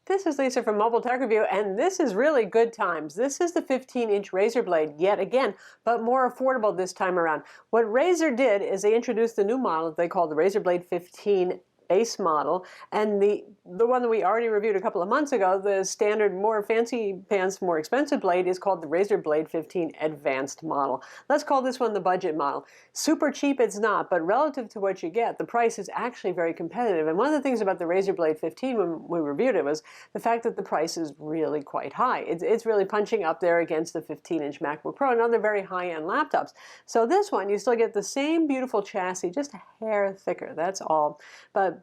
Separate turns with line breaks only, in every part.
This is Lisa from Mobile Tech Review, and this is really good times. This is the 15-inch Razer Blade yet again, but more affordable this time around. What Razer did is they introduced the new model they call the Razer Blade 15 base model, and the one that we already reviewed a couple of months ago, the standard, more fancy pants, more expensive blade, is called the Razer Blade 15 Advanced model. Let's call this one the budget model. Super cheap it's not, but relative to what you get, the price is actually very competitive. And one of the things about the Razer Blade 15 when we reviewed it was the fact that the price is really quite high. It's really punching up there against the 15-inch MacBook Pro and other very high-end laptops. So this one, you still get the same beautiful chassis, just a hair thicker, that's all. But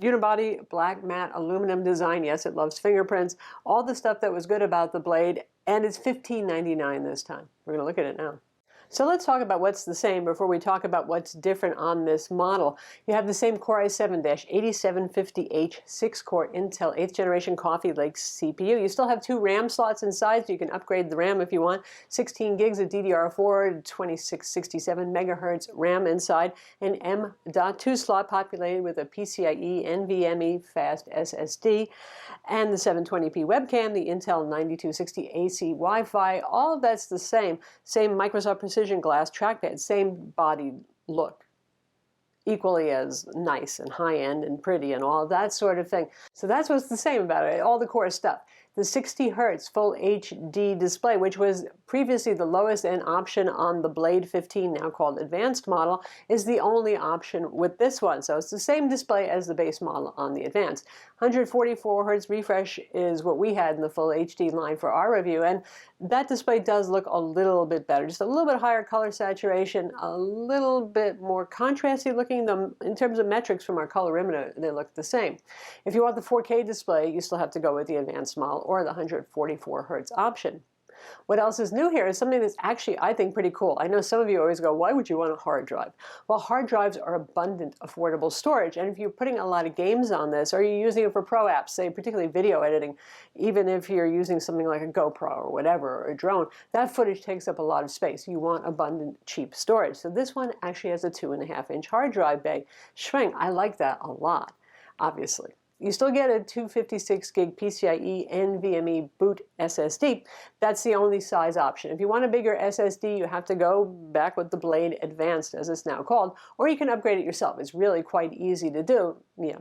unibody, black matte aluminum design. Yes, it loves fingerprints. All the stuff that was good about the Blade, and it's $15.99 this time. We're going to look at it now. So let's talk about what's the same before we talk about what's different on this model. You have the same Core i7-8750H 6-core Intel 8th generation Coffee Lake CPU. You still have 2 RAM slots inside, so you can upgrade the RAM if you want. 16 gigs of DDR4, 2667 megahertz RAM inside, an M.2 slot populated with a PCIe NVMe fast SSD, and the 720p webcam, the Intel 9260 AC Wi-Fi. All of that's the same. Same Microsoft Precision glass trackpad, same body look, equally as nice and high-end and pretty and all that sort of thing. So that's what's the same about it, all the core stuff. The 60 hertz full HD display, which was previously the lowest end option on the Blade 15, now called Advanced model, is the only option with this one. So it's the same display as the base model on the Advanced. 144 hertz refresh is what we had in the full HD line for our review, and that display does look a little bit better. Just a little bit higher color saturation, a little bit more contrasty looking. In terms of metrics from our colorimeter, they look the same. If you want the 4K display, you still have to go with the Advanced model or the 144 hertz option. What else is new here is something that's actually, I think, pretty cool. I know some of you always go, why would you want a hard drive? Well, hard drives are abundant, affordable storage, and if you're putting a lot of games on this, or you're using it for pro apps, say particularly video editing, even if you're using something like a GoPro or whatever, or a drone, that footage takes up a lot of space. You want abundant, cheap storage. So this one actually has a 2.5-inch hard drive bay. Shrink, I like that a lot, obviously. You still get a 256 gig PCIe NVMe boot SSD. That's the only size option. If you want a bigger SSD, you have to go back with the Blade Advanced, as it's now called, or you can upgrade it yourself. It's really quite easy to do. Yeah.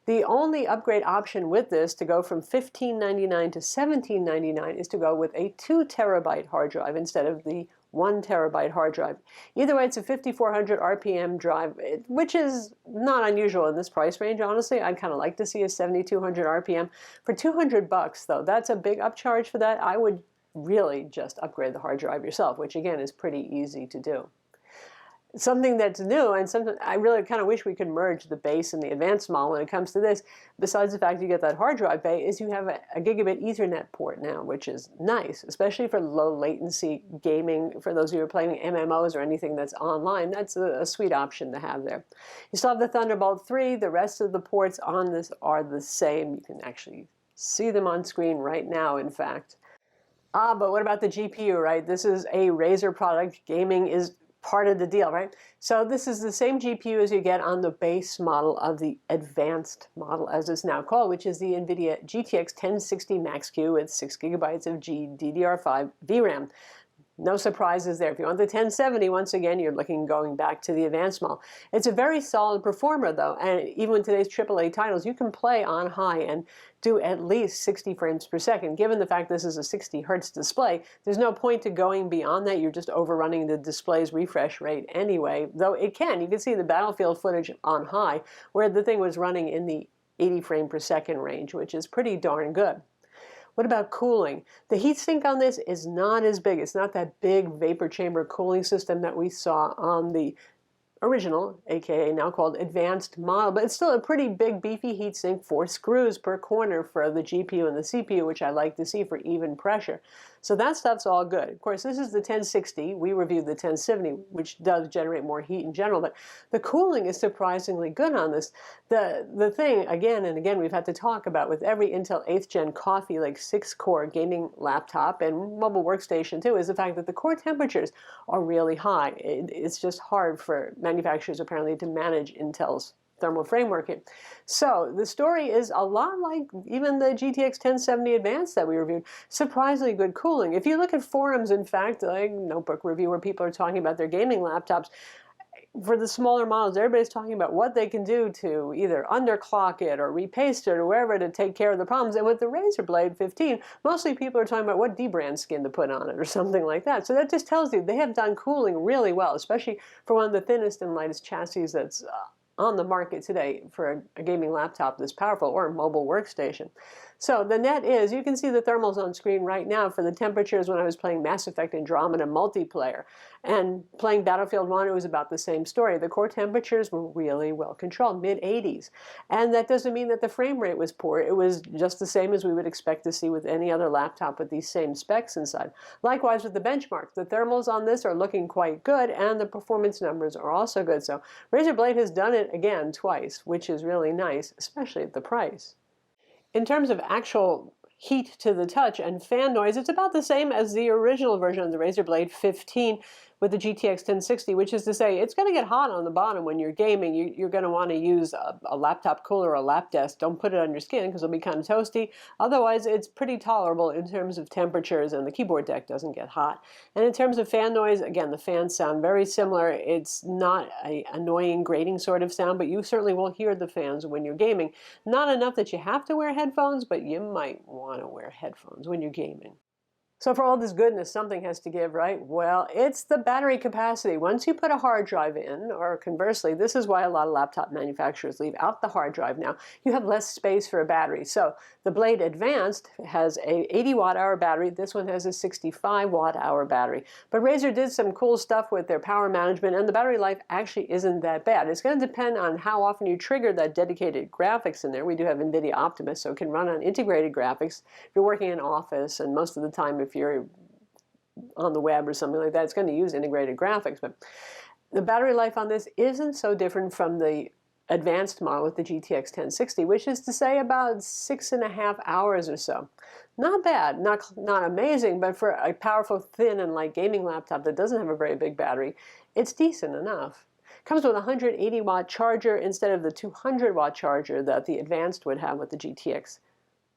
The only upgrade option with this to go from $15.99 to $17.99 is to go with a 2 terabyte hard drive instead of the 1 terabyte hard drive. Either way, it's a 5,400 RPM drive, which is not unusual in this price range, honestly. I'd kind of like to see a 7,200 RPM. For $200 though, that's a big upcharge for that. I would really just upgrade the hard drive yourself, which again is pretty easy to do. Something that's new, and something I really kind of wish we could merge the base and the Advanced model when it comes to this, besides the fact you get that hard drive bay, is you have a gigabit Ethernet port now, which is nice, especially for low latency gaming. For those of you who are playing MMOs or anything that's online, that's a sweet option to have there. You still have the Thunderbolt 3. The rest of the ports on this are the same. You can actually see them on screen right now, in fact. But what about the GPU, right? This is a Razer product. Gaming is part of the deal, right? So this is the same GPU as you get on the base model of the Advanced model, as it's now called, which is the NVIDIA GTX 1060 Max-Q with 6 gigabytes of GDDR5 VRAM. No surprises there. If you want the 1070, once again, you're going back to the Advanced model. It's a very solid performer, though, and even with today's AAA titles, you can play on high and do at least 60 frames per second. Given the fact this is a 60 hertz display, there's no point to going beyond that. You're just overrunning the display's refresh rate anyway, though it can. You can see the Battlefield footage on high, where the thing was running in the 80 frame per second range, which is pretty darn good. What about cooling? The heatsink on this is not as big. It's not that big vapor chamber cooling system that we saw on the original, aka now called Advanced model, but it's still a pretty big beefy heatsink, 4 screws per corner for the GPU and the CPU, which I like to see for even pressure. So that stuff's all good. Of course, this is the 1060. We reviewed the 1070, which does generate more heat in general, but the cooling is surprisingly good on this. The thing, again and again, we've had to talk about with every Intel 8th Gen Coffee Lake 6-core gaming laptop and mobile workstation too, is the fact that the core temperatures are really high. It's just hard for manufacturers apparently to manage Intel's thermal framework. So the story is a lot like even the GTX 1070 Advanced that we reviewed. Surprisingly good cooling. If you look at forums, in fact, like Notebook Review, where people are talking about their gaming laptops, for the smaller models, everybody's talking about what they can do to either underclock it or repaste it or wherever to take care of the problems. And with the Razer Blade 15, mostly people are talking about what dbrand skin to put on it or something like that. So that just tells you they have done cooling really well, especially for one of the thinnest and lightest chassis that's on the market today for a gaming laptop this powerful or mobile workstation. So the net is, you can see the thermals on screen right now for the temperatures when I was playing Mass Effect Andromeda multiplayer. And playing Battlefield 1, it was about the same story. The core temperatures were really well controlled, mid-80s. And that doesn't mean that the frame rate was poor. It was just the same as we would expect to see with any other laptop with these same specs inside. Likewise with the benchmark. The thermals on this are looking quite good, and the performance numbers are also good. So Razer Blade has done it again twice, which is really nice, especially at the price. In terms of actual heat to the touch and fan noise, it's about the same as the original version of the Razer Blade 15 with the GTX 1060, which is to say it's going to get hot on the bottom when you're gaming. You're going to want to use a laptop cooler or a lap desk. Don't put it on your skin because it'll be kind of toasty. Otherwise, it's pretty tolerable in terms of temperatures, and the keyboard deck doesn't get hot. And in terms of fan noise, again, the fans sound very similar. It's not an annoying grating sort of sound, but you certainly will hear the fans when you're gaming. Not enough that you have to wear headphones, but you might want to wear headphones when you're gaming. So for all this goodness, something has to give, right? Well, it's the battery capacity. Once you put a hard drive in, or conversely, this is why a lot of laptop manufacturers leave out the hard drive now, you have less space for a battery. So the Blade Advanced has a 80 watt-hour battery. This one has a 65 watt-hour battery. But Razer did some cool stuff with their power management, and the battery life actually isn't that bad. It's going to depend on how often you trigger that dedicated graphics in there. We do have NVIDIA Optimus, so it can run on integrated graphics. If you're working in Office, and most of the time if you're on the web or something like that, it's going to use integrated graphics. But the battery life on this isn't so different from the advanced model with the GTX 1060, which is to say about 6.5 hours or so. Not bad, not amazing, but for a powerful, thin, and light gaming laptop that doesn't have a very big battery, it's decent enough. Comes with a 180 watt charger instead of the 200 watt charger that the advanced would have with the GTX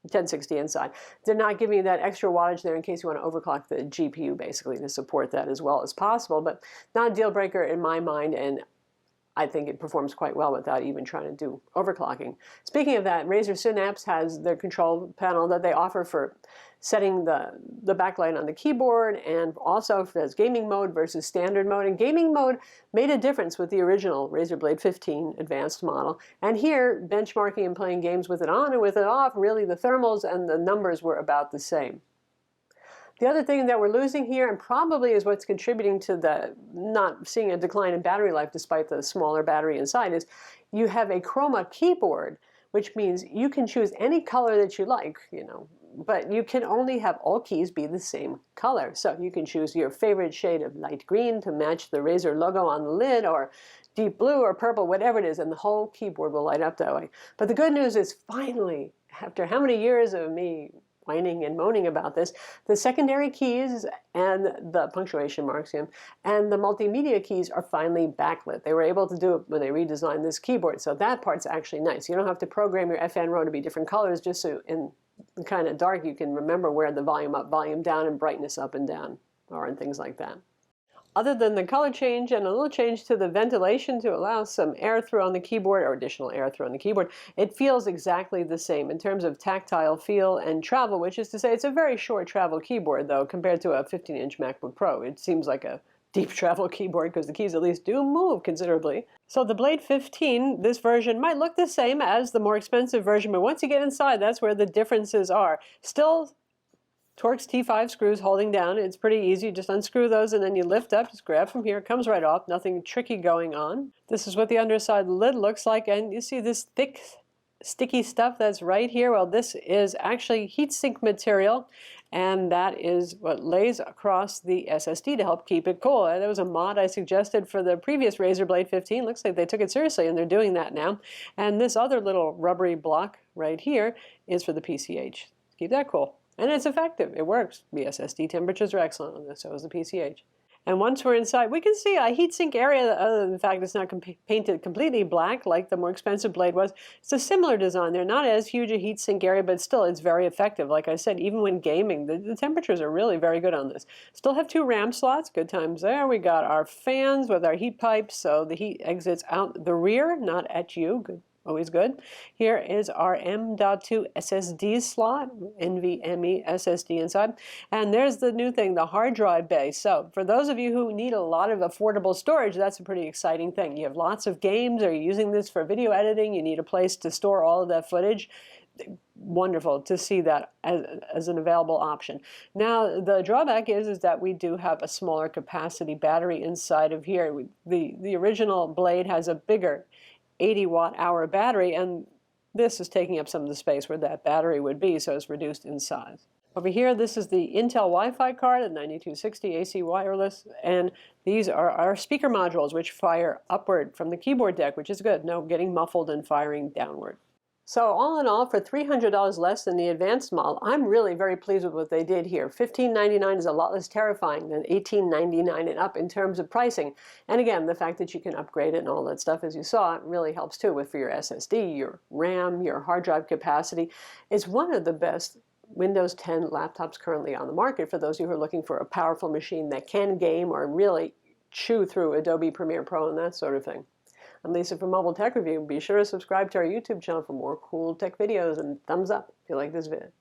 1060 inside. They're not giving you that extra wattage there in case you want to overclock the GPU basically to support that as well as possible, but not a deal breaker in my mind, and I think it performs quite well without even trying to do overclocking. Speaking of that, Razer Synapse has their control panel that they offer for setting the backlight on the keyboard, and also as gaming mode versus standard mode. And gaming mode made a difference with the original Razer Blade 15 advanced model. And here, benchmarking and playing games with it on and with it off, really the thermals and the numbers were about the same. The other thing that we're losing here, and probably is what's contributing to the not seeing a decline in battery life despite the smaller battery inside, is you have a Chroma keyboard, which means you can choose any color that you like, but you can only have all keys be the same color. So you can choose your favorite shade of light green to match the Razer logo on the lid, or deep blue or purple, whatever it is, and the whole keyboard will light up that way. But the good news is, finally, after how many years of me whining and moaning about this, the secondary keys and the punctuation marks and the multimedia keys are finally backlit. They were able to do it when they redesigned this keyboard, so that part's actually nice. You don't have to program your FN row to be different colors, just so in kind of dark you can remember where the volume up, volume down, and brightness up and down are, and things like that. Other than the color change and a little change to the ventilation to allow some air through on the keyboard, or additional air through on the keyboard, it feels exactly the same in terms of tactile feel and travel, which is to say it's a very short travel keyboard, though, compared to a 15-inch MacBook Pro. It seems like a deep travel keyboard because the keys at least do move considerably. So the Blade 15, this version, might look the same as the more expensive version, but once you get inside, that's where the differences are. Still Torx T5 screws holding down. It's pretty easy. You just unscrew those and then you lift up, just grab from here. It comes right off. Nothing tricky going on. This is what the underside lid looks like, and you see this thick, sticky stuff that's right here. Well, this is actually heatsink material, and that is what lays across the SSD to help keep it cool. There was a mod I suggested for the previous Razer Blade 15. Looks like they took it seriously, and they're doing that now. And this other little rubbery block right here is for the PCH. Keep that cool. And it's effective. It works. The SSD temperatures are excellent on this, so is the PCH. And once we're inside, we can see a heatsink area, other than the fact it's not painted completely black like the more expensive Blade was. It's a similar design. They're not as huge a heatsink area, but still it's very effective. Like I said, even when gaming, the temperatures are really very good on this. Still have 2 RAM slots, good times there. We got our fans with our heat pipes, so the heat exits out the rear, not at you. Good. Always good. Here is our M.2 SSD slot, NVMe SSD inside. And there's the new thing, the hard drive bay. So for those of you who need a lot of affordable storage, that's a pretty exciting thing. You have lots of games, or you're using this for video editing, you need a place to store all of that footage. Wonderful to see that as an available option. Now, the drawback is that we do have a smaller capacity battery inside of here. The original Blade has a bigger 80 watt-hour battery, and this is taking up some of the space where that battery would be, so it's reduced in size. Over here, this is the Intel Wi-Fi card at 9260 AC wireless, and these are our speaker modules, which fire upward from the keyboard deck, which is good. No getting muffled and firing downward. So all in all, for $300 less than the advanced model, I'm really very pleased with what they did here. $1599 is a lot less terrifying than $1899 and up in terms of pricing. And again, the fact that you can upgrade it and all that stuff, as you saw, it really helps too for your SSD, your RAM, your hard drive capacity. It's one of the best Windows 10 laptops currently on the market for those of you who are looking for a powerful machine that can game or really chew through Adobe Premiere Pro and that sort of thing. I'm Lisa from Mobile Tech Review. Be sure to subscribe to our YouTube channel for more cool tech videos, and thumbs up if you like this vid.